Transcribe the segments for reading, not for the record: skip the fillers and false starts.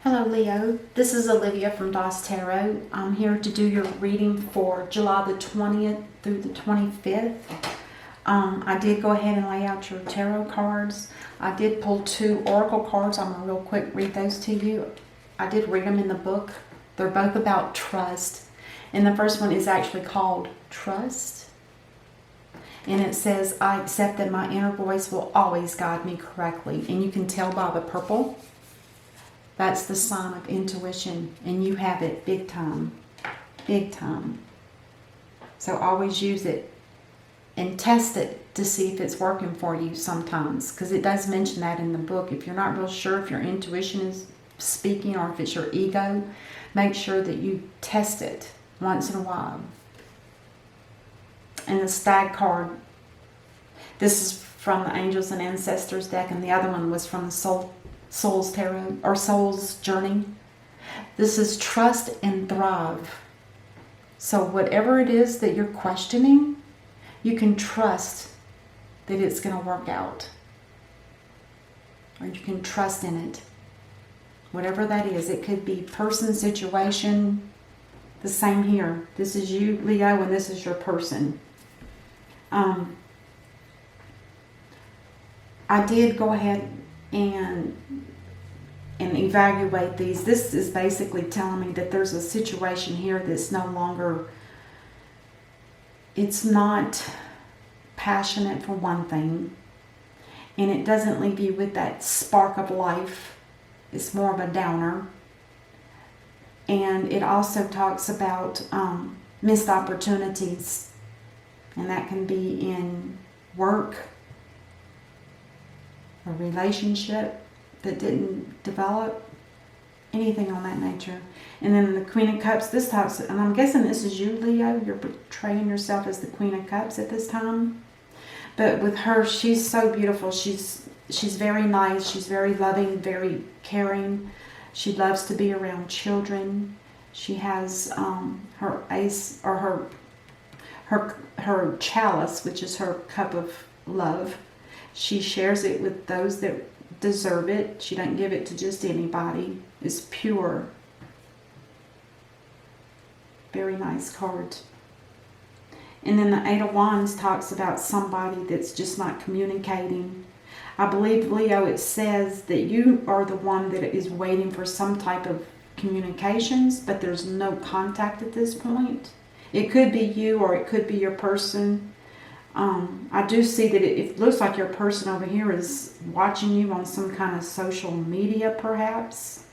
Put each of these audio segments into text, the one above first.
Hello Leo, this is Olivia from DOS Tarot. I'm here to do your reading for July the 20th through the 25th. I did go ahead and lay out your tarot cards. I did pull 2 oracle cards. I'm going to real quick read those to you. I did read them in the book. They're both about trust. And the first one is actually called Trust. And it says, I accept that my inner voice will always guide me correctly. And you can tell by the purple. That's the sign of intuition, and you have it big time, big time. So always use it and test it to see if it's working for you sometimes, because it does mention that in the book. If you're not real sure if your intuition is speaking or if it's your ego, make sure that you test it once in a while. And the Stag card, this is from the Angels and Ancestors deck, and the other one was from the Soul's Tarot, or Soul's Journey. This is trust and thrive. So whatever it is that you're questioning, you can trust that it's going to work out. Or you can trust in it. Whatever that is. It could be person, situation. The same here. This is you, Leo, and this is your person. I did go ahead and evaluate these. This is basically telling me that there's a situation here that's no longer, it's not passionate for one thing, and it doesn't leave you with that spark of life. It's more of a downer. And it also talks about missed opportunities, and that can be in work, a relationship that didn't develop, anything on that nature. And then the Queen of Cups, this talks, and I'm guessing this is you, Leo. You're portraying yourself as the Queen of Cups at this time. But with her, she's so beautiful. She's very nice. She's very loving, very caring. She loves to be around children. She has her ace, or her chalice, which is her cup of love. She shares it with those that deserve it. She doesn't give it to just anybody. It's pure. Very nice card. And then the Eight of Wands talks about somebody that's just not communicating. I believe, Leo, it says that you are the one that is waiting for some type of communications, but there's no contact at this point. It could be you, or it could be your person. I do see that it looks like your person over here is watching you on some kind of social media, perhaps.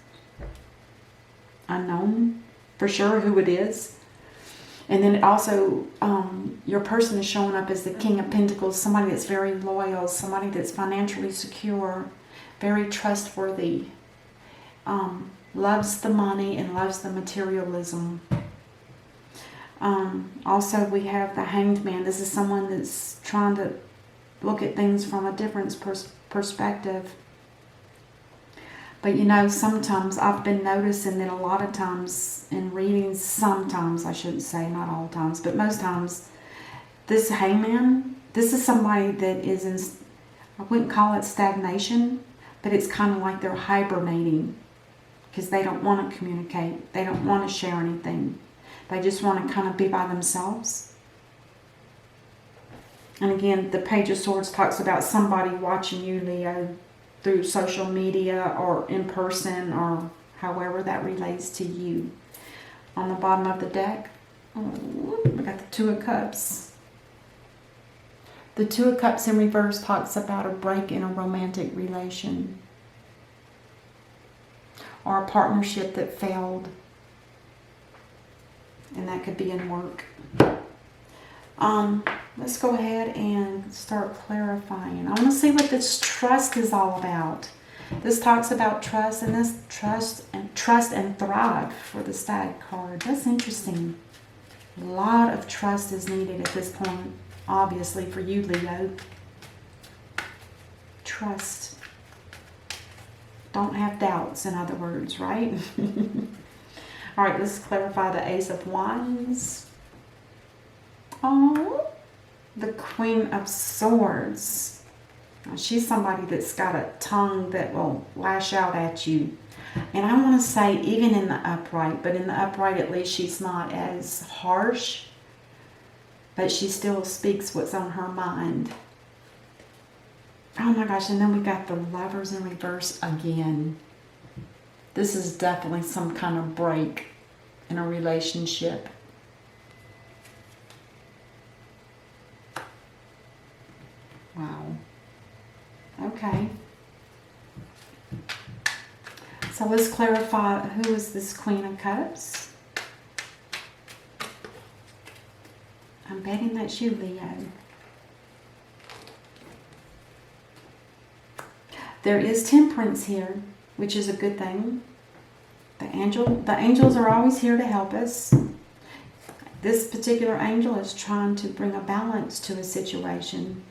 Unknown for sure who it is. And then it also, your person is showing up as the King of Pentacles, somebody that's very loyal, somebody that's financially secure, very trustworthy, loves the money and loves the materialism. Also, we have the Hanged Man. This is someone that's trying to look at things from a different perspective. But you know, sometimes I've been noticing that a lot of times in readings, sometimes, I shouldn't say not all times, but most times, this hangman, this is somebody that is in, I wouldn't call it stagnation, but it's kind of like they're hibernating because they don't want to communicate. They don't want to share anything. They just want to kind of be by themselves. And again, the Page of Swords talks about somebody watching you, Leo, through social media or in person, or however that relates to you. On the bottom of the deck, we got the Two of Cups. The Two of Cups in reverse talks about a break in a romantic relation, or a partnership that failed. And that could be in work. Let's go ahead and start clarifying. I want to see what this trust is all about. This talks about trust, and this trust and thrive for the Stag card. That's interesting. A lot of trust is needed at this point, obviously, for you, Leo. Trust. Don't have doubts, in other words, right? All right, let's clarify the Ace of Wands. Oh, the Queen of Swords. Now, she's somebody that's got a tongue that will lash out at you. And I want to say even in the upright, but in the upright at least she's not as harsh, but she still speaks what's on her mind. Oh my gosh, and then we got the Lovers in reverse again. This is definitely some kind of break in a relationship. Wow. Okay. So let's clarify, who is this Queen of Cups? I'm betting that's you, Leo. There is Temperance here, which is a good thing. The angels are always here to help us. This particular angel is trying to bring a balance to a situation.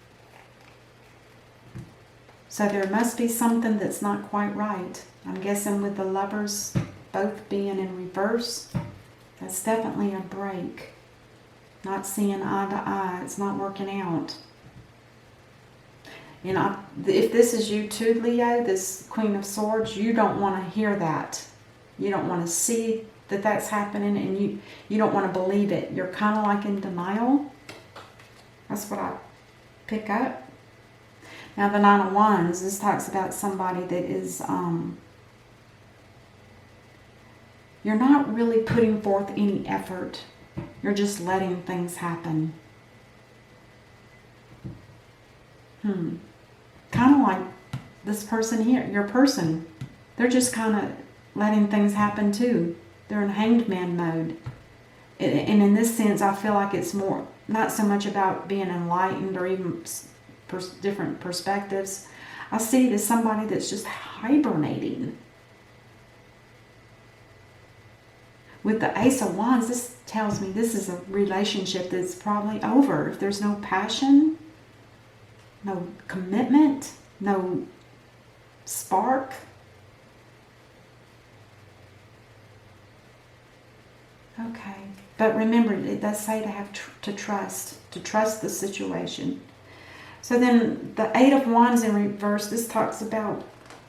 So there must be something that's not quite right. I'm guessing with the Lovers both being in reverse, that's definitely a break. Not seeing eye to eye. It's not working out. You know, if this is you too, Leo, this Queen of Swords, you don't want to hear that. You don't want to see that that's happening, and you don't want to believe it. You're kind of like in denial. That's what I pick up. Now the Nine of Wands, this talks about somebody that is, you're not really putting forth any effort. You're just letting things happen. Kind of like this person here, your person. They're just kind of letting things happen too. They're in hanged man mode. And in this sense, I feel like it's more, not so much about being enlightened or even different perspectives. I see it as somebody that's just hibernating. With the Ace of Wands, this tells me this is a relationship that's probably over. If there's no passion, no commitment, no spark. Okay. But remember, it does say to have to trust the situation. So then the Eight of Wands in reverse, this talks about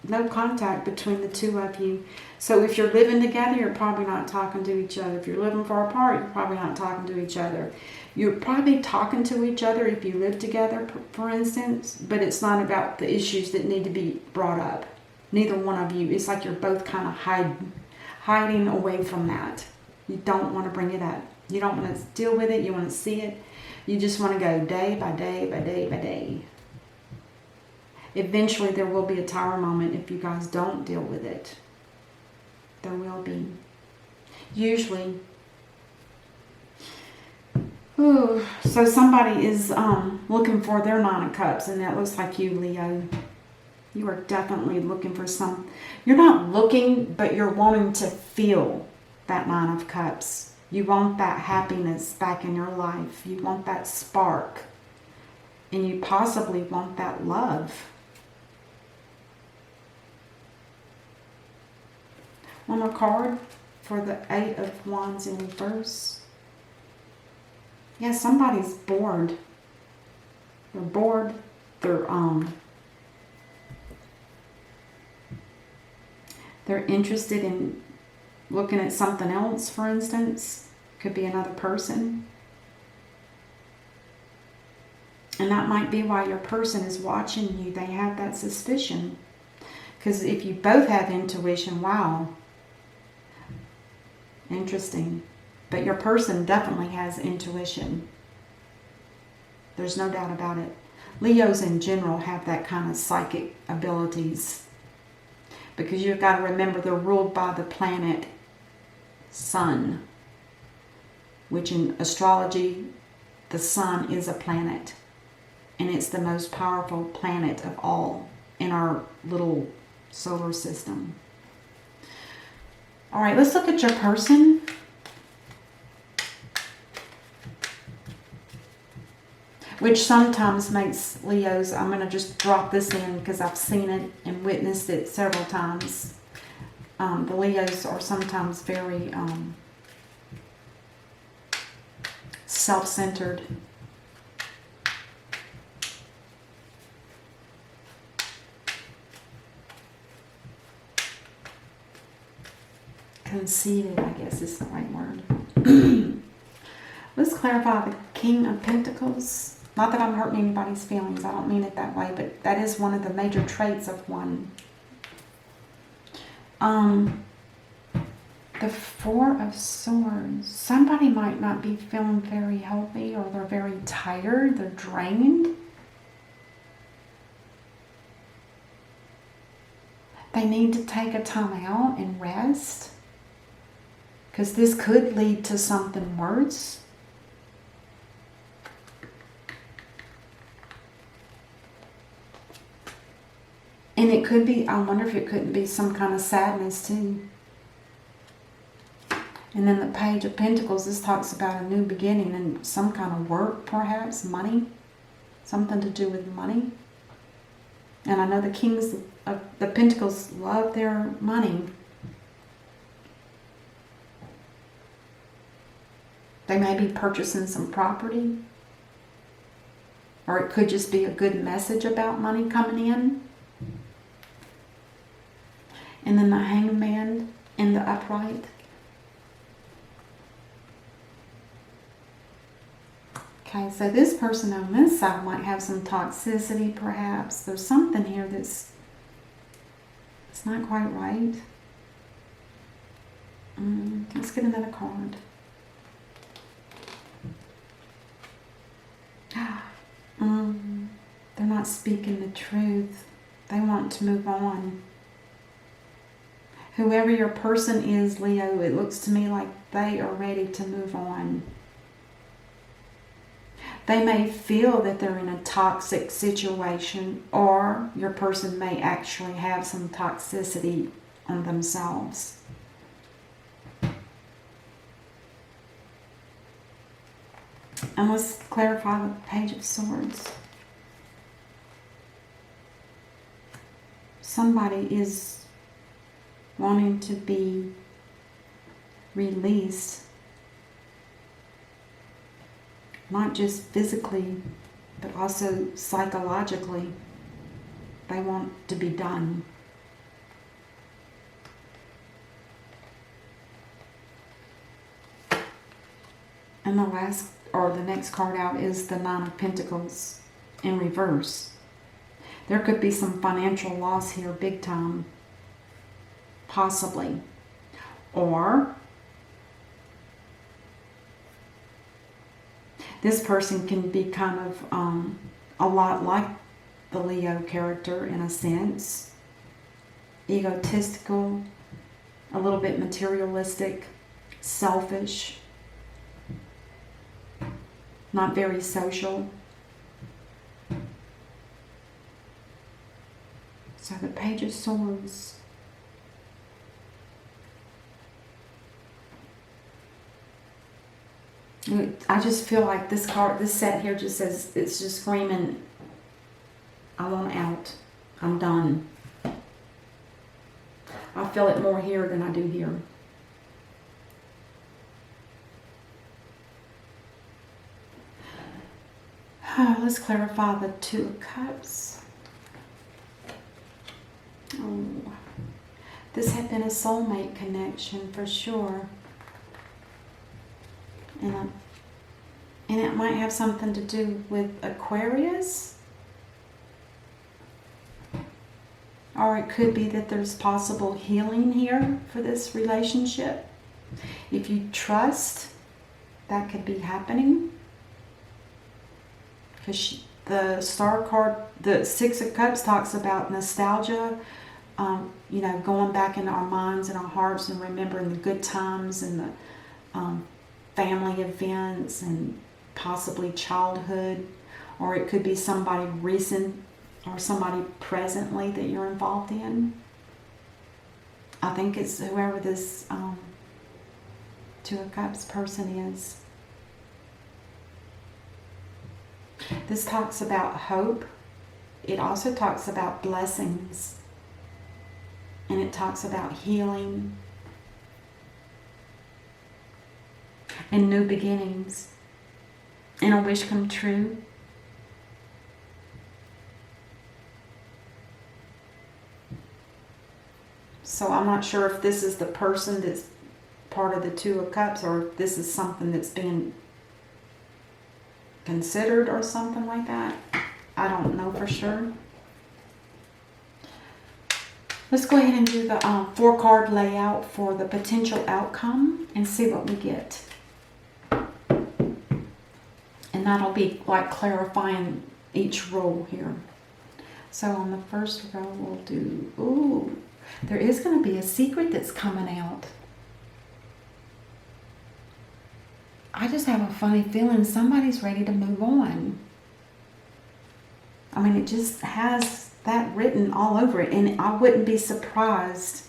no contact between the two of you. So if you're living together, you're probably not talking to each other. If you're living far apart, you're probably not talking to each other. You're probably talking to each other if you live together, for instance, but it's not about the issues that need to be brought up. Neither one of you. It's like you're both kind of hiding away from that. You don't want to bring it up. You don't want to deal with it. You want to see it. You just want to go day by day by day by day. Eventually there will be a tower moment if you guys don't deal with it. There will be. Usually. Ooh, so somebody is looking for their Nine of Cups, and that looks like you, Leo. You are definitely looking for some. You're not looking, but you're wanting to feel that Nine of Cups. You want that happiness back in your life. You want that spark. And you possibly want that love. One more card for the Eight of Wands in reverse. Yeah, somebody's bored. They're bored. They're interested in looking at something else, for instance. Could be another person. And that might be why your person is watching you. They have that suspicion. Because if you both have intuition, wow. Interesting. But your person definitely has intuition. There's no doubt about it. Leos in general have that kind of psychic abilities. Because you've got to remember they're ruled by the planet Sun. Which in astrology, the Sun is a planet. And it's the most powerful planet of all in our little solar system. All right, let's look at your person. Which sometimes makes Leos, I'm going to just drop this in because I've seen it and witnessed it several times. The Leos are sometimes very self-centered. conceited, I guess is the right word. Let's clarify the King of Pentacles. Not that I'm hurting anybody's feelings. I don't mean it that way, but that is one of the major traits of one. The Four of Swords. Somebody might not be feeling very healthy, or they're very tired. They're drained. They need to take a time out and rest, because this could lead to something worse. And it could be, I wonder if it couldn't be some kind of sadness too. And then the Page of Pentacles, this talks about a new beginning and some kind of work, perhaps, money. Something to do with money. And I know the Kings of the Pentacles love their money. They may be purchasing some property. Or it could just be a good message about money coming in. And then the Hangman in the upright. Okay, so this person on this side might have some toxicity, perhaps. There's something here that's it's not quite right. Let's get another card. They're not speaking the truth. They want to move on. Whoever your person is, Leo, it looks to me like they are ready to move on. They may feel that they're in a toxic situation, or your person may actually have some toxicity on themselves. And let's clarify the Page of Swords. Somebody is wanting to be released. Not just physically, but also psychologically. They want to be done. And the last, or the next card out is the Nine of Pentacles in reverse. There could be some financial loss here, big time. Possibly. Or this person can be kind of a lot like the Leo character in a sense. Egotistical, a little bit materialistic, selfish, not very social. So the Page of Swords. I just feel like this card, this set here just says, it's just screaming, I want out. I'm done. I feel it more here than I do here. Let's clarify the Two of Cups. Oh, this had been a soulmate connection for sure. And it might have something to do with Aquarius. Or it could be that there's possible healing here for this relationship. If you trust, that could be happening. Because the Star card, the Six of Cups, talks about nostalgia. You know, going back into our minds and our hearts and remembering the good times and the family events and possibly childhood. Or it could be somebody recent or somebody presently that you're involved in. I think it's whoever this Two of Cups person is. This talks about hope. It also talks about blessings. And it talks about healing and new beginnings and a wish come true. So I'm not sure if this is the person that's part of the Two of Cups, or if this is something that's being considered or something like that. I don't know for sure. Let's go ahead and do the 4-card layout for the potential outcome and see what we get. And that'll be like clarifying each role here. So on the first row we'll do, ooh, there is going to be a secret that's coming out. I just have a funny feeling somebody's ready to move on. I mean, it just has that written all over it, and I wouldn't be surprised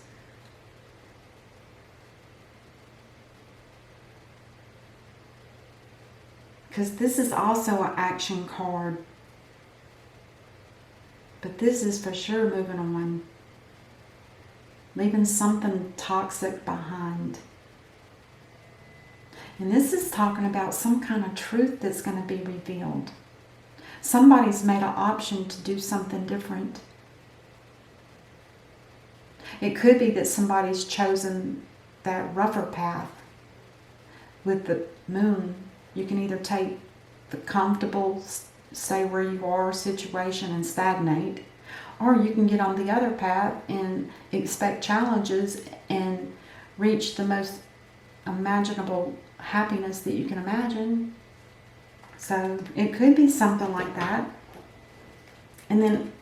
because this is also an action card, but this is for sure moving on, leaving something toxic behind. And this is talking about some kind of truth that's going to be revealed. Somebody's made an option to do something different. It could be that somebody's chosen that rougher path. With the moon, you can either take the comfortable, stay where you are situation and stagnate, or you can get on the other path and expect challenges and reach the most imaginable happiness that you can imagine. So it could be something like that. And then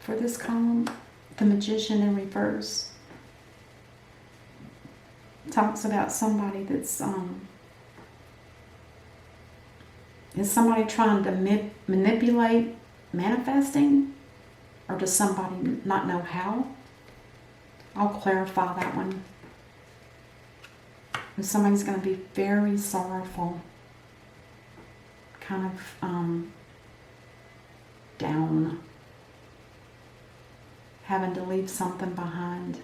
for this column, the Magician in reverse talks about somebody that's is somebody trying to manipulate manifesting, or does somebody not know how? I'll clarify that one. And somebody's going to be very sorrowful, kind of down, having to leave something behind.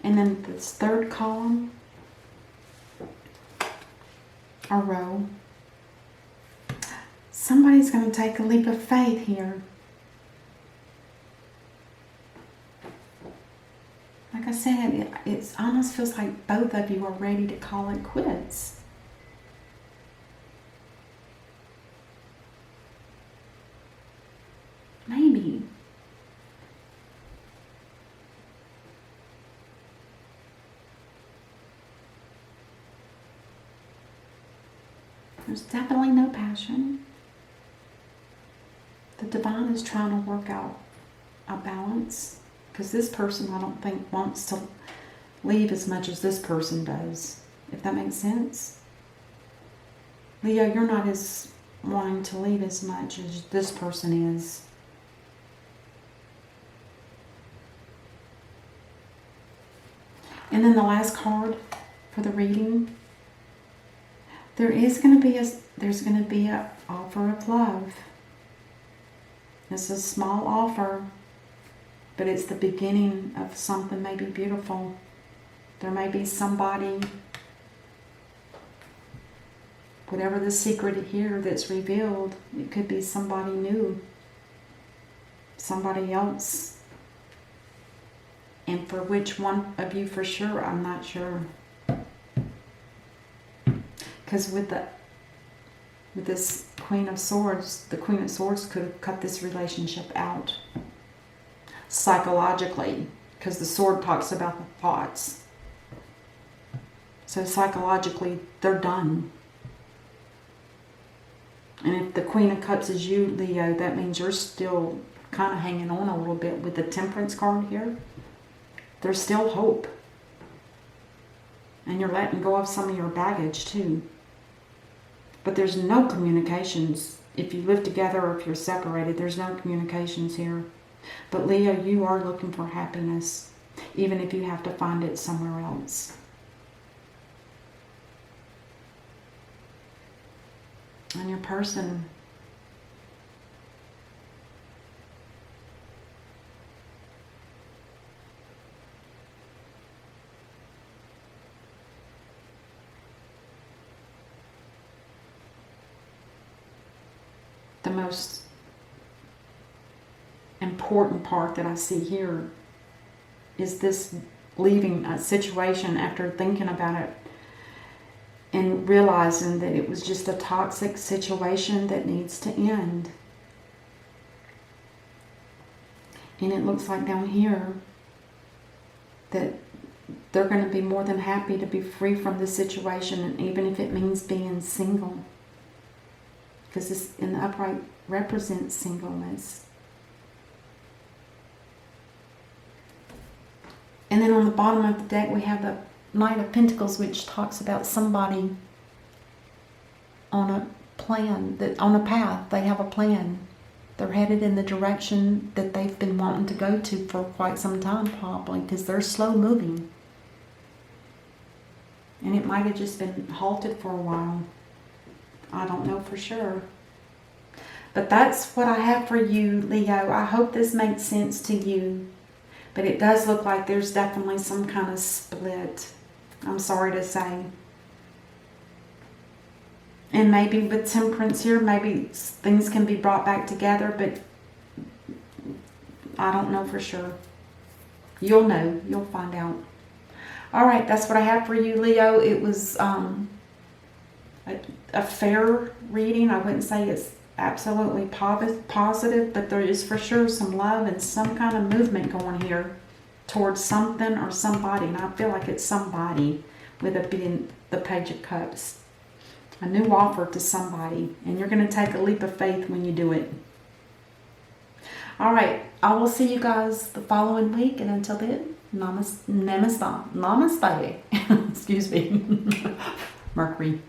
And then this third column, or row, somebody's going to take a leap of faith here. Like I said, it almost feels like both of you are ready to call it quits. Maybe. There's definitely no passion. The divine is trying to work out a balance, because this person, I don't think, wants to leave as much as this person does, if that makes sense. Leo, you're not as wanting to leave as much as this person is. And then the last card for the reading, there's going to be a offer of love. It's a small offer, but it's the beginning of something maybe beautiful. There may be somebody, whatever the secret here that's revealed, it could be somebody new, somebody else. And for which one of you for sure, I'm not sure. Because with this Queen of Swords, the Queen of Swords could have cut this relationship out psychologically, because the sword talks about the thoughts. So psychologically, they're done. And if the Queen of Cups is you, Leo, that means you're still kind of hanging on a little bit with the Temperance card here. There's still hope. And you're letting go of some of your baggage too. But there's no communications. If you live together or if you're separated, there's no communications here. But Leo, you are looking for happiness, even if you have to find it somewhere else. And your person, the most important part that I see here is this leaving a situation after thinking about it and realizing that it was just a toxic situation that needs to end. And it looks like down here that they're going to be more than happy to be free from this situation, and even if it means being single. Because this in the upright represents singleness. And then on the bottom of the deck we have the Knight of Pentacles, which talks about somebody on a plan, that on a path. They have a plan. They're headed in the direction that they've been wanting to go to for quite some time, probably, because they're slow moving. And it might have just been halted for a while. I don't know for sure. But that's what I have for you, Leo. I hope this makes sense to you. But it does look like there's definitely some kind of split. I'm sorry to say. And maybe with Temperance here, maybe things can be brought back together, but I don't know for sure. You'll know. You'll find out. All right, that's what I have for you, Leo. It was a fair reading. I wouldn't say it's absolutely positive, but there is for sure some love and some kind of movement going here towards something or somebody. And I feel like it's somebody with it being the Page of Cups. A new offer to somebody. And you're going to take a leap of faith when you do it. All right. I will see you guys the following week. And until then, namaste. Excuse me. Mercury.